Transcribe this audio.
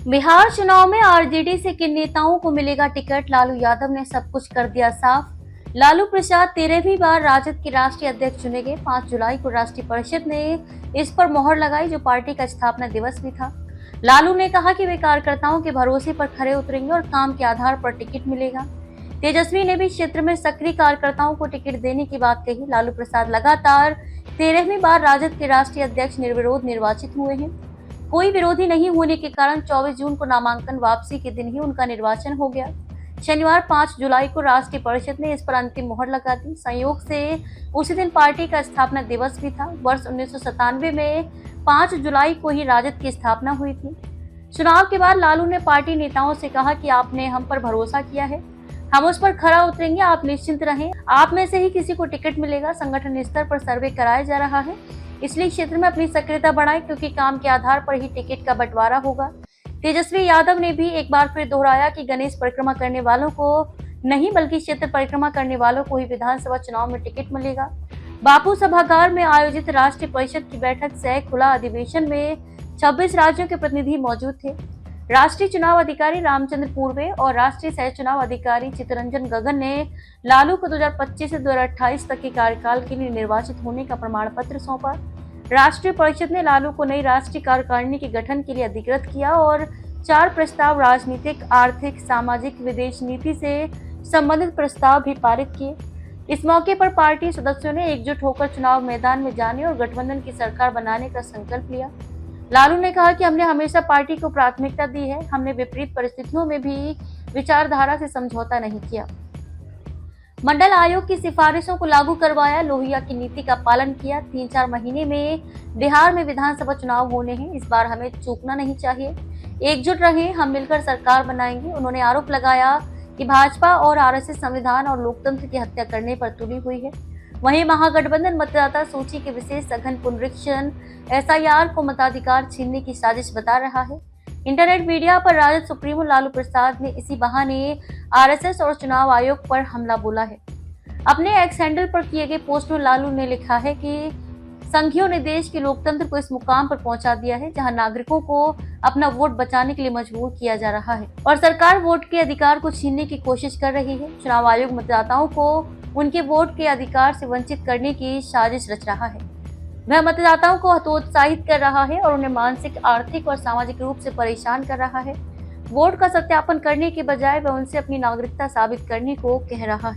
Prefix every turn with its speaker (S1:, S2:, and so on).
S1: बिहार चुनाव में आरजेडी से किन नेताओं को मिलेगा टिकट, लालू यादव ने सब कुछ कर दिया साफ। लालू प्रसाद 13वीं बार राजद के राष्ट्रीय अध्यक्ष चुने गए। 5 जुलाई को राष्ट्रीय परिषद ने इस पर मोहर लगाई, जो पार्टी का स्थापना दिवस भी था। लालू ने कहा कि वे कार्यकर्ताओं के भरोसे पर खरे उतरेंगे और काम के आधार पर टिकट मिलेगा। तेजस्वी ने भी क्षेत्र में सक्रिय कार्यकर्ताओं को टिकट देने की बात कही। लालू प्रसाद लगातार 13वीं बार राजद के राष्ट्रीय अध्यक्ष निर्विरोध निर्वाचित हुए हैं। कोई विरोधी नहीं होने के कारण 24 जून को नामांकन वापसी के दिन ही उनका निर्वाचन हो गया। शनिवार 5 जुलाई को राष्ट्रीय परिषद ने इस पर अंतिम मोहर लगा दी। संयोग से उसी दिन पार्टी का स्थापना दिवस भी था। वर्ष 1997 में 5 जुलाई को ही राजद की स्थापना हुई थी। चुनाव के बाद लालू ने पार्टी नेताओं से कहा कि आपने हम पर भरोसा किया है, हम उस पर खरा उतरेंगे, आप निश्चिंत रहें, आप में से ही किसी को टिकट मिलेगा। संगठन स्तर पर सर्वे कराया जा रहा है, इसलिए क्षेत्र में अपनी सक्रियता बढ़ाएं, क्योंकि काम के आधार पर ही टिकट का बंटवारा होगा। तेजस्वी यादव ने भी एक बार फिर दोहराया कि गणेश परिक्रमा करने वालों को नहीं, बल्कि क्षेत्र परिक्रमा करने वालों को ही विधानसभा चुनाव में टिकट मिलेगा। बापू सभागार में आयोजित राष्ट्रीय परिषद की बैठक सह खुला अधिवेशन में 26 राज्यों के प्रतिनिधि मौजूद थे। राष्ट्रीय चुनाव अधिकारी रामचंद्र पूर्वे और राष्ट्रीय सह चुनाव अधिकारी चित्तरंजन गगन ने लालू को 2025 से 2028 तक के कार्यकाल के लिए निर्वाचित होने का प्रमाण पत्र सौंपा। राष्ट्रीय परिषद ने लालू को नई राष्ट्रीय कार्यकारिणी के गठन के लिए अधिकृत किया और 4 प्रस्ताव, राजनीतिक, आर्थिक, सामाजिक, विदेश नीति से संबंधित प्रस्ताव भी पारित किए। इस मौके पर पार्टी सदस्यों ने एकजुट होकर चुनाव मैदान में जाने और गठबंधन की सरकार बनाने का संकल्प लिया। लालू ने कहा कि हमने हमेशा पार्टी को प्राथमिकता दी है, हमने विपरीत परिस्थितियों में भी विचारधारा से समझौता नहीं किया। मंडल आयोग की सिफारिशों को लागू करवाया, लोहिया की नीति का पालन किया। 3-4 महीने में बिहार में विधानसभा चुनाव होने हैं, इस बार हमें चूकना नहीं चाहिए, एकजुट रहें, हम मिलकर सरकार बनाएंगे। उन्होंने आरोप लगाया कि भाजपा और आरएसएस संविधान और लोकतंत्र की हत्या करने पर तुली हुई है। वहीं महागठबंधन मतदाता सूची के विशेष सघन पुनरीक्षण एसआईआर को मताधिकार छीनने की साजिश बता रहा है। इंटरनेट मीडिया पर राजद सुप्रीमो लालू प्रसाद ने इसी बहाने आरएसएस और चुनाव आयोग पर हमला बोला है। अपने एक्स हैंडल पर किए गए पोस्ट में लालू ने लिखा है कि संघियों ने देश के लोकतंत्र को इस मुकाम पर पहुंचा दिया है, जहां नागरिकों को अपना वोट बचाने के लिए मजबूर किया जा रहा है और सरकार वोट के अधिकार को छीनने की कोशिश कर रही है। चुनाव आयोग मतदाताओं को उनके वोट के अधिकार से वंचित करने की साजिश रच रहा है। वह मतदाताओं को हतोत्साहित कर रहा है और उन्हें मानसिक, आर्थिक और सामाजिक रूप से परेशान कर रहा है। वोट का सत्यापन करने के बजाय वह उनसे अपनी नागरिकता साबित करने को कह रहा है।